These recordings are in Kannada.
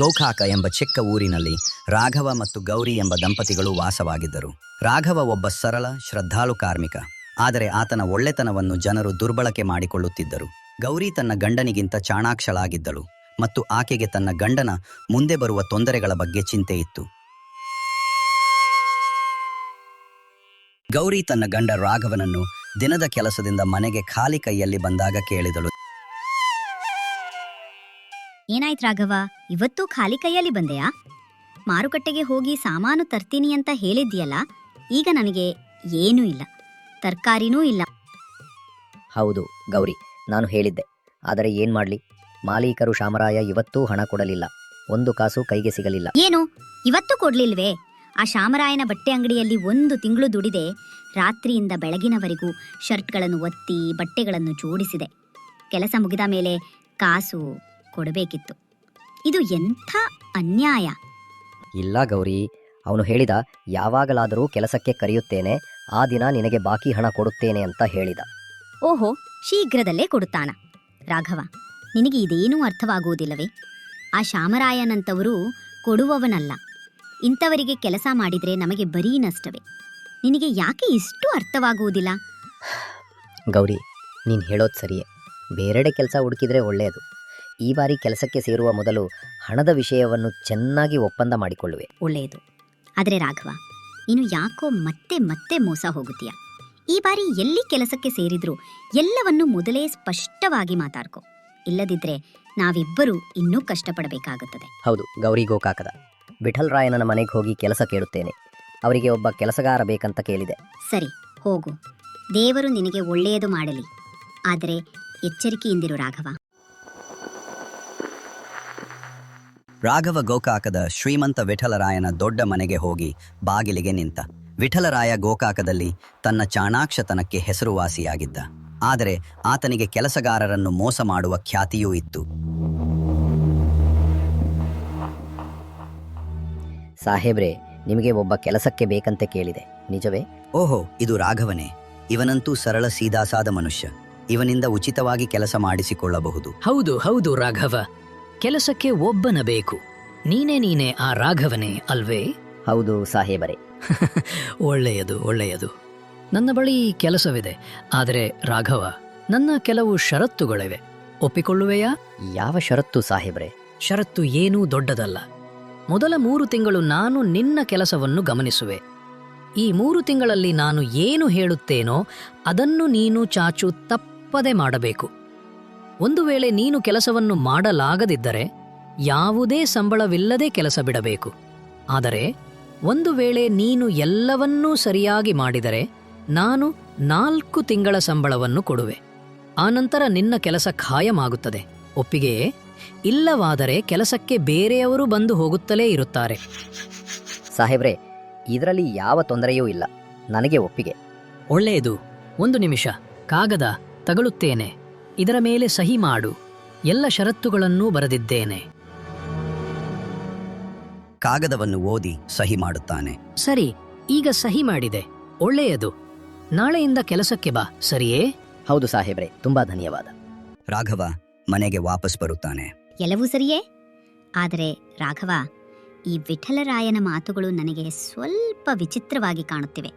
ಗೋಕಾಕ ಎಂಬ ಚಿಕ್ಕ ಊರಿನಲ್ಲಿ ರಾಘವ ಮತ್ತು ಗೌರಿ ಎಂಬ ದಂಪತಿಗಳು ವಾಸವಾಗಿದ್ದರು. ರಾಘವ ಒಬ್ಬ ಸರಳ, ಶ್ರದ್ಧಾಳು ಕಾರ್ಮಿಕ. ಆದರೆ ಆತನ ಒಳ್ಳೆತನವನ್ನು ಜನರು ದುರ್ಬಳಕೆ ಮಾಡಿಕೊಳ್ಳುತ್ತಿದ್ದರು. ಗೌರಿ ತನ್ನ ಗಂಡನಿಗಿಂತ ಚಾಣಾಕ್ಷಳಾಗಿದ್ದಳು ಮತ್ತು ಆಕೆಗೆ ತನ್ನ ಗಂಡನ ಮುಂದೆ ಬರುವ ತೊಂದರೆಗಳ ಬಗ್ಗೆ ಚಿಂತೆ ಇತ್ತು. ಗೌರಿ ತನ್ನ ಗಂಡ ರಾಘವನನ್ನು ದಿನದ ಕೆಲಸದಿಂದ ಮನೆಗೆ ಖಾಲಿ ಕೈಯಲ್ಲಿ ಬಂದಾಗ ಕೇಳಿದಳು. ಏನಾಯ್ತು ರಾಘವ, ಇವತ್ತೂ ಖಾಲಿ ಕೈಯಲ್ಲಿ ಬಂದೆಯಾ? ಮಾರುಕಟ್ಟೆಗೆ ಹೋಗಿ ಸಾಮಾನು ತರ್ತೀನಿ ಅಂತ ಹೇಳಿದ್ಯಲ್ಲ, ಈಗ ನನಗೆ ಏನೂ ಇಲ್ಲ, ತರಕಾರಿನೂ ಇಲ್ಲ. ಹೌದು ಗೌರಿ, ನಾನು ಹೇಳಿದ್ದೆ. ಆದರೆ ಏನ್ ಮಾಡ್ಲಿ, ಮಾಲೀಕರು ಶಾಮರಾಯ ಇವತ್ತೂ ಹಣ ಕೊಡಲಿಲ್ಲ. 1 ಕಾಸು ಕೈಗೆ ಸಿಗಲಿಲ್ಲ. ಏನು, ಇವತ್ತು ಕೊಡ್ಲಿಲ್ವೇ? ಆ ಶಾಮರಾಯನ ಬಟ್ಟೆ ಅಂಗಡಿಯಲ್ಲಿ 1 ತಿಂಗಳು ದುಡಿದೆ. ರಾತ್ರಿಯಿಂದ ಬೆಳಗಿನವರೆಗೂ ಶರ್ಟ್ಗಳನ್ನು ಒತ್ತಿ ಬಟ್ಟೆಗಳನ್ನು ಜೋಡಿಸಿದೆ. ಕೆಲಸ ಮುಗಿದ ಮೇಲೆ ಕಾಸು ಕೊಡಬೇಕಿತ್ತು. ಇದು ಎಂಥ ಅನ್ಯಾಯ! ಇಲ್ಲ ಗೌರಿ, ಅವನು ಹೇಳಿದ, ಯಾವಾಗಲಾದರೂ ಕೆಲಸಕ್ಕೆ ಕರೆಯುತ್ತೇನೆ, ಆ ದಿನ ನಿನಗೆ ಬಾಕಿ ಹಣ ಕೊಡುತ್ತೇನೆ ಅಂತ ಹೇಳಿದ. ಓಹೋ, ಶೀಘ್ರದಲ್ಲೇ ಕೊಡುತ್ತಾನ? ರಾಘವ, ನಿನಗೆ ಇದೇನೂ ಅರ್ಥವಾಗುವುದಿಲ್ಲವೇ? ಆ ಶಾಮರಾಯನಂತವರು ಕೊಡುವವನಲ್ಲ. ಇಂಥವರಿಗೆ ಕೆಲಸ ಮಾಡಿದರೆ ನಮಗೆ ಬರೀ ನಷ್ಟವೇ. ನಿನಗೆ ಯಾಕೆ ಇಷ್ಟು ಅರ್ಥವಾಗುವುದಿಲ್ಲ? ಗೌರಿ, ನೀನು ಹೇಳೋದು ಸರಿಯೇ. ಬೇರೆಡೆ ಕೆಲಸ ಹುಡುಕಿದ್ರೆ ಒಳ್ಳೆಯದು. ಈ ಬಾರಿ ಕೆಲಸಕ್ಕೆ ಸೇರುವ ಮೊದಲು ಹಣದ ವಿಷಯವನ್ನು ಚೆನ್ನಾಗಿ ಒಪ್ಪಂದ ಮಾಡಿಕೊಳ್ಳುವೆ. ಒಳ್ಳೆಯದು. ಆದರೆ ರಾಘವ, ನೀನು ಯಾಕೋ ಮತ್ತೆ ಮತ್ತೆ ಮೋಸ ಹೋಗುತ್ತೀಯ. ಈ ಬಾರಿ ಎಲ್ಲಿ ಕೆಲಸಕ್ಕೆ ಸೇರಿದ್ರೂ ಎಲ್ಲವನ್ನೂ ಮೊದಲೇ ಸ್ಪಷ್ಟವಾಗಿ ಮಾತಾಡ್ಕೊ. ಇಲ್ಲದಿದ್ರೆ ನಾವಿಬ್ಬರೂ ಇನ್ನೂ ಕಷ್ಟಪಡಬೇಕಾಗುತ್ತದೆ. ಹೌದು ಗೌರಿ, ಗೋಕಾಕದ ವಿಠಲ್ ರಾಯನನ ಮನೆಗೆ ಹೋಗಿ ಕೆಲಸ ಕೇಳುತ್ತೇನೆ. ಅವರಿಗೆ ಒಬ್ಬ ಕೆಲಸಗಾರ ಬೇಕಂತ ಕೇಳಿದೆ. ಸರಿ, ಹೋಗು. ದೇವರು ನಿನಗೆ ಒಳ್ಳೆಯದು ಮಾಡಲಿ. ಆದರೆ ಎಚ್ಚರಿಕೆಯಿಂದಿರು ರಾಘವ. ರಾಘವ ಗೋಕಾಕದ ಶ್ರೀಮಂತ ವಿಠಲರಾಯನ ದೊಡ್ಡ ಮನೆಗೆ ಹೋಗಿ ಬಾಗಿಲಿಗೆ ನಿಂತ. ವಿಠಲರಾಯ ಗೋಕಾಕದಲ್ಲಿ ತನ್ನ ಚಾಣಾಕ್ಷತನಕ್ಕೆ ಹೆಸರುವಾಸಿಯಾಗಿದ್ದ. ಆದರೆ ಆತನಿಗೆ ಕೆಲಸಗಾರರನ್ನು ಮೋಸ ಮಾಡುವ ಖ್ಯಾತಿಯೂ ಇತ್ತು. ಸಾಹೇಬ್ರೆ, ನಿಮಗೆ ಒಬ್ಬ ಕೆಲಸಕ್ಕೆ ಬೇಕಂತೆ ಕೇಳಿದೆ, ನಿಜವೇ? ಓಹೋ, ಇದು ರಾಘವನೇ. ಇವನಂತೂ ಸರಳ ಸೀದಾಸಾದ ಮನುಷ್ಯ. ಇವನಿಂದ ಉಚಿತವಾಗಿ ಕೆಲಸ ಮಾಡಿಸಿಕೊಳ್ಳಬಹುದು. ಹೌದು ಹೌದು ರಾಘವ, ಕೆಲಸಕ್ಕೆ ಒಬ್ಬನ ಬೇಕು. ನೀನೇ ಆ ರಾಘವನೇ ಅಲ್ವೇ? ಹೌದು ಸಾಹೇಬರೇ. ಒಳ್ಳೆಯದು ಒಳ್ಳೆಯದು. ನನ್ನ ಬಳಿ ಕೆಲಸವಿದೆ. ಆದರೆ ರಾಘವ, ನನ್ನ ಕೆಲವು ಷರತ್ತುಗಳಿವೆ. ಒಪ್ಪಿಕೊಳ್ಳುವೆಯಾ? ಯಾವ ಷರತ್ತು ಸಾಹೇಬ್ರೆ? ಷರತ್ತು ಏನೂ ದೊಡ್ಡದಲ್ಲ. ಮೊದಲ 3 ತಿಂಗಳು ನಾನು ನಿನ್ನ ಕೆಲಸವನ್ನು ಗಮನಿಸುವೆ. ಈ 3 ತಿಂಗಳಲ್ಲಿ ನಾನು ಏನು ಹೇಳುತ್ತೇನೋ ಅದನ್ನು ನೀನು ಚಾಚು ತಪ್ಪದೆ ಮಾಡಬೇಕು. ಒಂದು ವೇಳೆ ನೀನು ಕೆಲಸವನ್ನು ಮಾಡಲಾಗದಿದ್ದರೆ ಯಾವುದೇ ಸಂಬಳವಿಲ್ಲದೆ ಕೆಲಸ ಬಿಡಬೇಕು. ಆದರೆ ಒಂದು ವೇಳೆ ನೀನು ಎಲ್ಲವನ್ನೂ ಸರಿಯಾಗಿ ಮಾಡಿದರೆ ನಾನು 4 ತಿಂಗಳ ಸಂಬಳವನ್ನು ಕೊಡುವೆ. ಆನಂತರ ನಿನ್ನ ಕೆಲಸ ಖಾಯಮಾಗುತ್ತದೆ. ಒಪ್ಪಿಗೆಯೇ? ಇಲ್ಲವಾದರೆ ಕೆಲಸಕ್ಕೆ ಬೇರೆಯವರು ಬಂದು ಹೋಗುತ್ತಲೇ ಇರುತ್ತಾರೆ. ಸಾಹೇಬ್ರೆ, ಇದರಲ್ಲಿ ಯಾವ ತೊಂದರೆಯೂ ಇಲ್ಲ. ನನಗೆ ಒಪ್ಪಿಗೆ. ಒಳ್ಳೆಯದು. 1 ನಿಮಿಷ, ಕಾಗದ ತಗಲುತ್ತೇನೆ. ಇದರ ಮೇಲೆ ಸಹಿ ಮಾಡು. ಎಲ್ಲ ಷರತ್ತುಗಳನ್ನೂ ಬರೆದಿದ್ದೇನೆ. ಕಾಗದವನ್ನು ಓದಿ ಸಹಿ ಮಾಡುತ್ತಾನೆ. ಸರಿ, ಈಗ ಸಹಿ ಮಾಡಿದೆ. ಒಳ್ಳೆಯದು. ನಾಳೆಯಿಂದ ಕೆಲಸಕ್ಕೆ ಬಾ, ಸರಿಯೇ? ಹೌದು ಸಾಹೇಬ್ರೆ, ತುಂಬಾ ಧನ್ಯವಾದ. ರಾಘವ ಮನೆಗೆ ವಾಪಸ್ ಬರುತ್ತಾನೆ. ಎಲ್ಲವೂ ಸರಿಯೇ? ಆದರೆ ರಾಘವ, ಈ ವಿಠಲರಾಯನ ಮಾತುಗಳು ನನಗೆ ಸ್ವಲ್ಪ ವಿಚಿತ್ರವಾಗಿ ಕಾಣುತ್ತಿವೆ.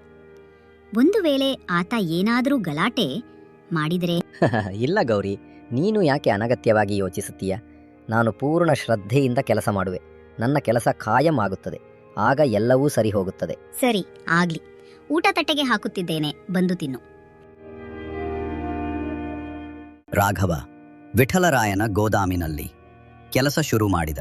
ಒಂದು ವೇಳೆ ಆತ ಏನಾದರೂ ಗಲಾಟೆ ಮಾಡಿದರೆ? ಇಲ್ಲ ಗೌರಿ, ನೀನು ಯಾಕೆ ಅನಗತ್ಯವಾಗಿ ಯೋಚಿಸುತ್ತೀಯ? ನಾನು ಪೂರ್ಣ ಶ್ರದ್ಧೆಯಿಂದ ಕೆಲಸ ಮಾಡುವೆ. ನನ್ನ ಕೆಲಸ ಖಾಯಂ ಆಗುತ್ತದೆ. ಆಗ ಎಲ್ಲವೂ ಸರಿ ಹೋಗುತ್ತದೆ. ಸರಿ, ಆಗ್ಲಿ. ಊಟ ತಟ್ಟೆಗೆ ಹಾಕುತ್ತಿದ್ದೇನೆ, ಬಂದು ತಿನ್ನು. ರಾಘವ ವಿಠಲರಾಯನ ಗೋದಾಮಿನಲ್ಲಿ ಕೆಲಸ ಶುರು ಮಾಡಿದ.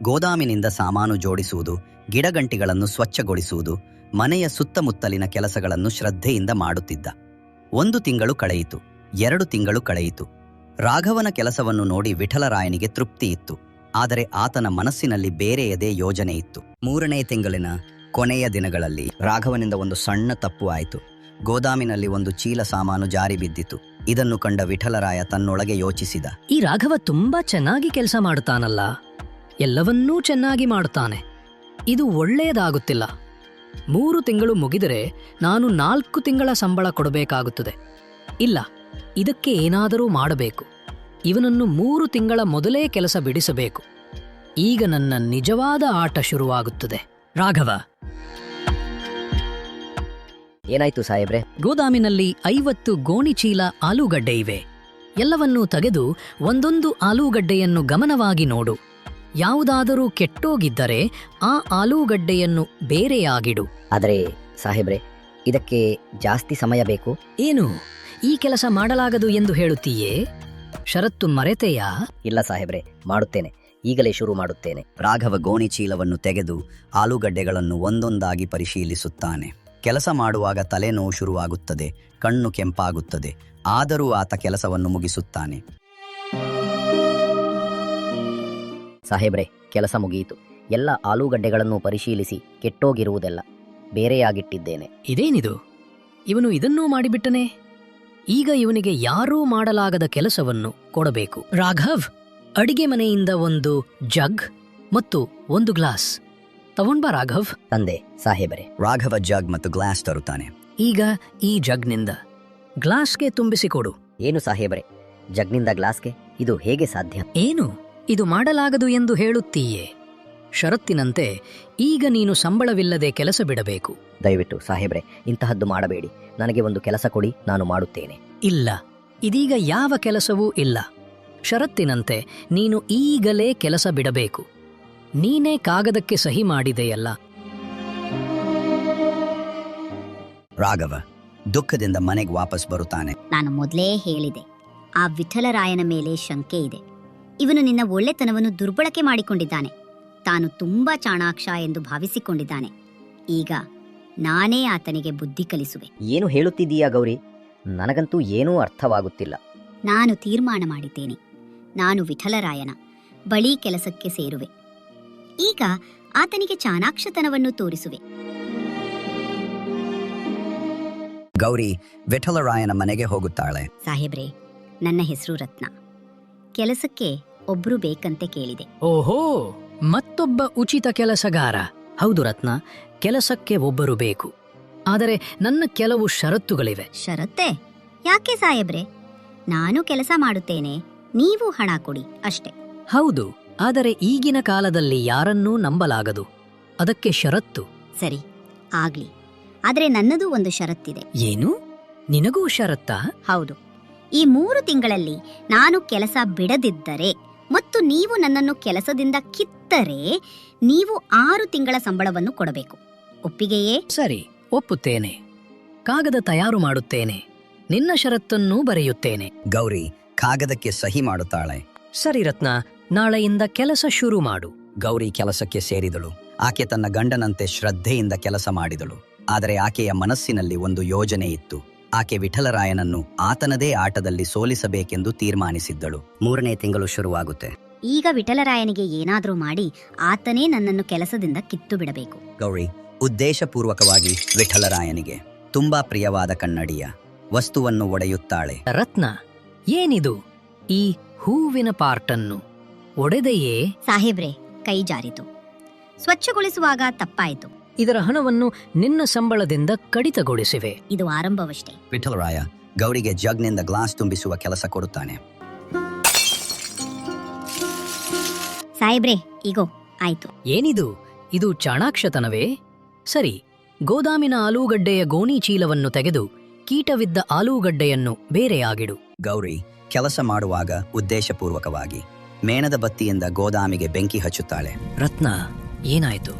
ಗೋದಾಮಿನಿಂದ ಸಾಮಾನು ಜೋಡಿಸುವುದು, ಗಿಡಗಂಟಿಗಳನ್ನು ಸ್ವಚ್ಛಗೊಳಿಸುವುದು, ಮನೆಯ ಸುತ್ತಮುತ್ತಲಿನ ಕೆಲಸಗಳನ್ನು ಶ್ರದ್ಧೆಯಿಂದ ಮಾಡುತ್ತಿದ್ದ. 1 ತಿಂಗಳು ಕಳೆಯಿತು, 2 ತಿಂಗಳು ಕಳೆಯಿತು. ರಾಘವನ ಕೆಲಸವನ್ನು ನೋಡಿ ವಿಠಲರಾಯನಿಗೆ ತೃಪ್ತಿ ಇತ್ತು. ಆದರೆ ಆತನ ಮನಸ್ಸಿನಲ್ಲಿ ಬೇರೆಯದೇ ಯೋಜನೆ ಇತ್ತು. 3ನೇ ತಿಂಗಳಿನ ಕೊನೆಯ ದಿನಗಳಲ್ಲಿ ರಾಘವನಿಂದ ಒಂದು ಸಣ್ಣ ತಪ್ಪು ಆಯಿತು. ಗೋದಾಮಿನಲ್ಲಿ ಒಂದು ಚೀಲ ಸಾಮಾನು ಜಾರಿ ಬಿದ್ದಿತು. ಇದನ್ನು ಕಂಡ ವಿಠಲರಾಯ ತನ್ನೊಳಗೆ ಯೋಚಿಸಿದ, ಈ ರಾಘವ ತುಂಬಾ ಚೆನ್ನಾಗಿ ಕೆಲಸ ಮಾಡುತ್ತಾನಲ್ಲ, ಎಲ್ಲವನ್ನೂ ಚೆನ್ನಾಗಿ ಮಾಡುತ್ತಾನೆ. ಇದು ಒಳ್ಳೆಯದಾಗುತ್ತಿಲ್ಲ. 3 ತಿಂಗಳು ಮುಗಿದರೆ ನಾನು 4 ತಿಂಗಳ ಸಂಬಳ ಕೊಡಬೇಕಾಗುತ್ತದೆ. ಇಲ್ಲ, ಇದಕ್ಕೆ ಏನಾದರೂ ಮಾಡಬೇಕು. ಇವನನ್ನು 3 ತಿಂಗಳ ಮೊದಲೇ ಕೆಲಸ ಬಿಡಿಸಬೇಕು. ಈಗ ನನ್ನ ನಿಜವಾದ ಆಟ ಶುರುವಾಗುತ್ತದೆ. ರಾಘವ, ಏನಾಯ್ತು ಸಾಹೇಬ್ರೆ? ಗೋದಾಮಿನಲ್ಲಿ 50 ಗೋಣಿಚೀಲ ಆಲೂಗಡ್ಡೆ ಇವೆ. ಎಲ್ಲವನ್ನೂ ತೆಗೆದು ಒಂದೊಂದು ಆಲೂಗಡ್ಡೆಯನ್ನು ಗಮನವಾಗಿ ನೋಡು. ಯಾವುದಾದರೂ ಕೆಟ್ಟೋಗಿದ್ದರೆ ಆ ಆಲೂಗಡ್ಡೆಯನ್ನು ಬೇರೆಯಾಗಿಡು. ಆದರೆ ಸಾಹೇಬ್ರೆ, ಇದಕ್ಕೆ ಜಾಸ್ತಿ ಸಮಯ ಬೇಕು. ಏನು, ಈ ಕೆಲಸ ಮಾಡಲಾಗದು ಎಂದು ಹೇಳುತ್ತೀಯೇ? ಷರತ್ತು ಮರೆತೆಯಾ? ಇಲ್ಲ ಸಾಹೇಬ್ರೆ, ಮಾಡುತ್ತೇನೆ. ಈಗಲೇ ಶುರು ಮಾಡುತ್ತೇನೆ. ರಾಘವ ಗೋಣಿ ಚೀಲವನ್ನು ತೆಗೆದು ಆಲೂಗಡ್ಡೆಗಳನ್ನು ಒಂದೊಂದಾಗಿ ಪರಿಶೀಲಿಸುತ್ತಾನೆ. ಕೆಲಸ ಮಾಡುವಾಗ ತಲೆನೋವು ಶುರುವಾಗುತ್ತದೆ, ಕಣ್ಣು ಕೆಂಪಾಗುತ್ತದೆ. ಆದರೂ ಆತ ಕೆಲಸವನ್ನು ಮುಗಿಸುತ್ತಾನೆ. ಸಾಹೇಬ್ರೆ, ಕೆಲಸ ಮುಗಿಯಿತು. ಎಲ್ಲ ಆಲೂಗಡ್ಡೆಗಳನ್ನು ಪರಿಶೀಲಿಸಿ ಕೆಟ್ಟೋಗಿರುವುದೆಲ್ಲ ಬೇರೆಯಾಗಿಟ್ಟಿದ್ದೇನೆ. ಇದೇನಿದು? ಇವನು ಇದನ್ನೂ ಮಾಡಿಬಿಟ್ಟನೆ. ಈಗ ಇವನಿಗೆ ಯಾರೂ ಮಾಡಲಾಗದ ಕೆಲಸವನ್ನು ಕೊಡಬೇಕು. ರಾಘವ್, ಅಡಿಗೆ ಮನೆಯಿಂದ ಒಂದು ಜಗ್ ಮತ್ತು ಒಂದು ಗ್ಲಾಸ್ ತಗೊಂಡ್ಬಾ. ರಾಘವ್. ತಂದೆ ಸಾಹೇಬರೆ. ರಾಘವ ಜಗ್ ಮತ್ತು ಗ್ಲಾಸ್ ತರುತ್ತಾನೆ. ಈಗ ಈ ಜಗ್ನಿಂದ ಗ್ಲಾಸ್ಗೆ ತುಂಬಿಸಿಕೊಡು. ಏನು ಸಾಹೇಬರೆ, ಜಗ್ನಿಂದ ಗ್ಲಾಸ್ಗೆ? ಇದು ಹೇಗೆ ಸಾಧ್ಯ? ಏನು, ಇದು ಮಾಡಲಾಗದು ಎಂದು ಹೇಳುತ್ತೀಯೇ? ಷರತ್ತಿನಂತೆ ಈಗ ನೀನು ಸಂಬಳವಿಲ್ಲದೆ ಕೆಲಸ ಬಿಡಬೇಕು. ದಯವಿಟ್ಟು ಸಾಹೇಬ್ರೆ, ಇಂತಹದ್ದು ಮಾಡಬೇಡಿ. ನನಗೆ ಒಂದು ಕೆಲಸ ಕೊಡಿ, ನಾನು ಮಾಡುತ್ತೇನೆ. ಇಲ್ಲ, ಇದೀಗ ಯಾವ ಕೆಲಸವೂ ಇಲ್ಲ. ಷರತ್ತಿನಂತೆ ನೀನು ಈಗಲೇ ಕೆಲಸ ಬಿಡಬೇಕು. ನೀನೇ ಕಾಗದಕ್ಕೆ ಸಹಿ ಮಾಡಿದೆಯಲ್ಲ. ರಾಘವ ದುಃಖದಿಂದ ಮನೆಗೆ ವಾಪಸ್ ಬರುತ್ತಾನೆ. ನಾನು ಮೊದಲೇ ಹೇಳಿದೆ, ಆ ವಿಠಲರಾಯನ ಮೇಲೆ ಶಂಕೆ ಇದೆ. ಇವನು ನಿನ್ನ ಒಳ್ಳೆತನವನ್ನು ದುರ್ಬಳಕೆ ಮಾಡಿಕೊಂಡಿದ್ದಾನೆ. ತಾನು ತುಂಬಾ ಚಾಣಾಕ್ಷ ಎಂದು ಭಾವಿಸಿಕೊಂಡಿದ್ದಾನೆ. ಈಗ ನಾನೇ ಆತನಿಗೆ ಬುದ್ಧಿ ಕಲಿಸುವೆ. ಏನು ಹೇಳುತ್ತಿದ್ದೀಯಾ ಗೌರಿ? ನನಗಂತೂ ಏನೂ ಅರ್ಥವಾಗುತ್ತಿಲ್ಲ. ನಾನು ತೀರ್ಮಾನ ಮಾಡಿದ್ದೇನೆ. ನಾನು ವಿಠಲರಾಯನ ಬಳಿ ಕೆಲಸಕ್ಕೆ ಸೇರುವೆ. ಈಗ ಆತನಿಗೆ ಚಾಣಾಕ್ಷತನವನ್ನು ತೋರಿಸುವೆ. ಗೌರಿ ವಿಠಲರಾಯನ ಮನೆಗೆ ಹೋಗುತ್ತಾಳೆ. ಸಾಹೇಬ್ರೆ, ನನ್ನ ಹೆಸರು ರತ್ನ. ಕೆಲಸಕ್ಕೆ ಒಬ್ರು ಬೇಕಂತೆ ಕೇಳಿದೆ. ಓಹೋ, ಮತ್ತೊಬ್ಬ ಉಚಿತ ಕೆಲಸಗಾರ. ಹೌದು ರತ್ನ, ಕೆಲಸಕ್ಕೆ ಒಬ್ಬರು ಬೇಕು. ಆದರೆ ನನ್ನ ಕೆಲವು ಷರತ್ತುಗಳಿವೆ. ಷರತ್ತೆ? ಯಾಕೆ ಸಾಹೇಬ್ರೆ? ನಾನು ಕೆಲಸ ಮಾಡುತ್ತೇನೆ, ನೀವು ಹಣ ಕೊಡಿ ಅಷ್ಟೇ. ಹೌದು, ಆದರೆ ಈಗಿನ ಕಾಲದಲ್ಲಿ ಯಾರನ್ನೂ ನಂಬಲಾಗದು. ಅದಕ್ಕೆ ಷರತ್ತು. ಸರಿ, ಆಗ್ಲಿ. ಆದ್ರೆ ನನ್ನದು ಒಂದು ಷರತ್ತಿದೆ. ಏನು, ನಿನಗೂ ಷರತ್ತಾ? ಹೌದು. ಈ 3 ತಿಂಗಳಲ್ಲಿ ನಾನು ಕೆಲಸ ಬಿಡದಿದ್ದರೆ ಮತ್ತು ನೀವು ನನ್ನನ್ನು ಕೆಲಸದಿಂದ ಕಿತ್ತರೆ ನೀವು 6 ತಿಂಗಳ ಸಂಬಳವನ್ನು ಕೊಡಬೇಕು. ಒಪ್ಪಿಗೆಯೇ? ಸರಿ, ಒಪ್ಪುತ್ತೇನೆ. ಕಾಗದ ತಯಾರು ಮಾಡುತ್ತೇನೆ. ನಿನ್ನ ಷರತ್ತನ್ನೂ ಬರೆಯುತ್ತೇನೆ. ಗೌರಿ ಕಾಗದಕ್ಕೆ ಸಹಿ ಮಾಡುತ್ತಾಳೆ. ಸರಿ ರತ್ನ, ನಾಳೆಯಿಂದ ಕೆಲಸ ಶುರು ಮಾಡು. ಗೌರಿ ಕೆಲಸಕ್ಕೆ ಸೇರಿದಳು. ಆಕೆ ತನ್ನ ಗಂಡನಂತೆ ಶ್ರದ್ಧೆಯಿಂದ ಕೆಲಸ ಮಾಡಿದಳು. ಆದರೆ ಆಕೆಯ ಮನಸ್ಸಿನಲ್ಲಿ ಒಂದು ಯೋಜನೆ ಇತ್ತು. ಆಕೆ ವಿಠಲರಾಯನನ್ನು ಆತನದೇ ಆಟದಲ್ಲಿ ಸೋಲಿಸಬೇಕೆಂದು ತೀರ್ಮಾನಿಸಿದ್ದಳು. 3ನೇ ತಿಂಗಳು ಶುರುವಾಗುತ್ತೆ. ಈಗ ವಿಠಲರಾಯನಿಗೆ ಏನಾದ್ರೂ ಮಾಡಿ ಆತನೇ ನನ್ನನ್ನು ಕೆಲಸದಿಂದ ಕಿತ್ತು ಬಿಡಬೇಕು. ಗೌರಿ ಉದ್ದೇಶಪೂರ್ವಕವಾಗಿ ವಿಠಲರಾಯನಿಗೆ ತುಂಬಾ ಪ್ರಿಯವಾದ ಕನ್ನಡಿಯ ವಸ್ತುವನ್ನು ಒಡೆಯುತ್ತಾಳೆ. ರತ್ನ, ಏನಿದು? ಈ ಹೂವಿನ ಪಾರ್ಟನ್ನು ಒಡೆದೆಯೇ? ಸಾಹೇಬ್ರೆ, ಕೈ ಜಾರಿತು. ಸ್ವಚ್ಛಗೊಳಿಸುವಾಗ ತಪ್ಪಾಯಿತು. ಇದರ ಹಣವನ್ನು ನಿನ್ನ ಸಂಬಳದಿಂದ ಕಡಿತಗೊಳಿಸಿವೆ. ಇದು ಆರಂಭವಷ್ಟೇ. ವಿಠಲರಾಯ ಗೌರಿಗೆ ಜಗ್ನಿಂದ ಗ್ಲಾಸ್ ತುಂಬಿಸುವ ಕೆಲಸ ಕೊಡುತ್ತಾನೆ. ಸಾಹೇಬ್ರೆ, ಈಗೋ ಆಯ್ತು. ಏನಿದು? ಇದು ಚಾಣಾಕ್ಷತನವೇ? ಸರಿ, ಗೋದಾಮಿನ ಆಲೂಗಡ್ಡೆಯ ಗೋಣಿ ಚೀಲವನ್ನು ತೆಗೆದು ಕೀಟವಿದ್ದ ಆಲೂಗಡ್ಡೆಯನ್ನು ಬೇರೆಯಾಗಿಡು. ಗೌರಿ ಕೆಲಸ ಮಾಡುವಾಗ ಉದ್ದೇಶಪೂರ್ವಕವಾಗಿ ಮೇಣದ ಬತ್ತಿಯಿಂದ ಗೋದಾಮಿಗೆ ಬೆಂಕಿ ಹಚ್ಚುತ್ತಾಳೆ. ರತ್ನ, ಏನಾಯ್ತು?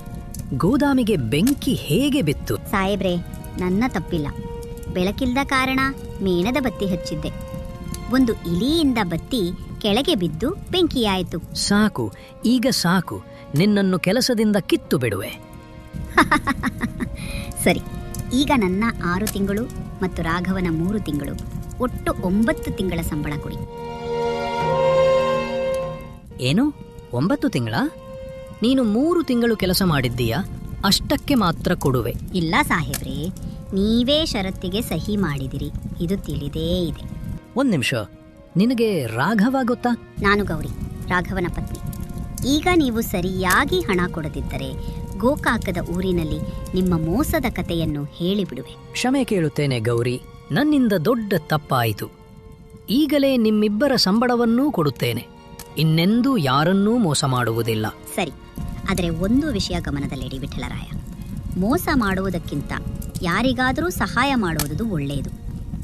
ಗೋದಾಮಿಗೆ ಬೆಂಕಿ ಹೇಗೆ ಬಿತ್ತು? ಸಾಹೇಬ್ರೆ, ನನ್ನ ತಪ್ಪಿಲ್ಲ. ಬೆಳಕಿಲ್ದ ಕಾರಣ ಮೇಣದ ಬತ್ತಿ ಹಚ್ಚಿದ್ದೆ. ಒಂದು ಇಲಿಯಿಂದ ಬತ್ತಿ ಕೆಳಗೆ ಬಿದ್ದು ಬೆಂಕಿಯಾಯಿತು. ಸಾಕು, ಈಗ ಸಾಕು. ನಿನ್ನನ್ನು ಕೆಲಸದಿಂದ ಕಿತ್ತು ಬಿಡುವೆ. ಸರಿ, ಈಗ ನನ್ನ 6 ತಿಂಗಳು ಮತ್ತು ರಾಘವನ 3 ತಿಂಗಳು, ಒಟ್ಟು 9 ತಿಂಗಳ ಸಂಬಳ ಕೊಡಿ. ಏನು, 9 ತಿಂಗಳ? ನೀನು 3 ತಿಂಗಳು ಕೆಲಸ ಮಾಡಿದ್ದೀಯಾ? ಅಷ್ಟಕ್ಕೆ ಮಾತ್ರ ಕೊಡುವೆ. ಇಲ್ಲ ಸಾಹೇಬ್ರೆ, ನೀವೇ ಷರತ್ತಿಗೆ ಸಹಿ ಮಾಡಿದಿರಿ, ಇದು ತಿಳಿದೇ ಇದೆ. 1 ನಿಮಿಷ, ನಿನಗೆ ರಾಘವ ಗೊತ್ತಾ? ನಾನು ಗೌರಿ, ರಾಘವನ ಪತ್ನಿ. ಈಗ ನೀವು ಸರಿಯಾಗಿ ಹಣ ಕೊಡದಿದ್ದರೆ ಗೋಕಾಕದ ಊರಿನಲ್ಲಿ ನಿಮ್ಮ ಮೋಸದ ಕಥೆಯನ್ನು ಹೇಳಿಬಿಡುವೆ. ಕ್ಷಮೆ ಕೇಳುತ್ತೇನೆ ಗೌರಿ, ನನ್ನಿಂದ ದೊಡ್ಡ ತಪ್ಪಾಯಿತು. ಈಗಲೇ ನಿಮ್ಮಿಬ್ಬರ ಸಂಬಳವನ್ನೂ ಕೊಡುತ್ತೇನೆ. ಇನ್ನೆಂದೂ ಯಾರನ್ನೂ ಮೋಸ ಮಾಡುವುದಿಲ್ಲ. ಸರಿ, ಆದರೆ ಒಂದು ವಿಷಯ ಗಮನದಲ್ಲಿಡಿ ವಿಠಲರಾಯ. ಮೋಸ ಮಾಡುವುದಕ್ಕಿಂತ ಯಾರಿಗಾದರೂ ಸಹಾಯ ಮಾಡುವುದು ಒಳ್ಳೆಯದು.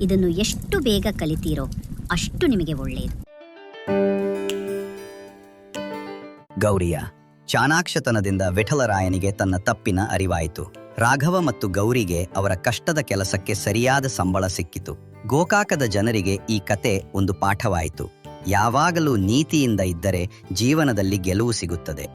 ಇದನ್ನು ಎಷ್ಟು ಬೇಗ ಕಲಿತೀರೋ ಅಷ್ಟು ನಿಮಗೆ ಒಳ್ಳೆಯದು. ಗೌರಿಯ ಚಾಣಾಕ್ಷತನದಿಂದ ವಿಠಲರಾಯನಿಗೆ ತನ್ನ ತಪ್ಪಿನ ಅರಿವಾಯಿತು. ರಾಘವ ಮತ್ತು ಗೌರಿಗೆ ಅವರ ಕಷ್ಟದ ಕೆಲಸಕ್ಕೆ ಸರಿಯಾದ ಸಂಬಳ ಸಿಕ್ಕಿತು. ಗೋಕಾಕದ ಜನರಿಗೆ ಈ ಕತೆ ಒಂದು ಪಾಠವಾಯಿತು. ಯಾವಾಗಲೂ ನೀತಿಯಿಂದ ಇದ್ದರೆ ಜೀವನದಲ್ಲಿ ಗೆಲುವು ಸಿಗುತ್ತದೆ.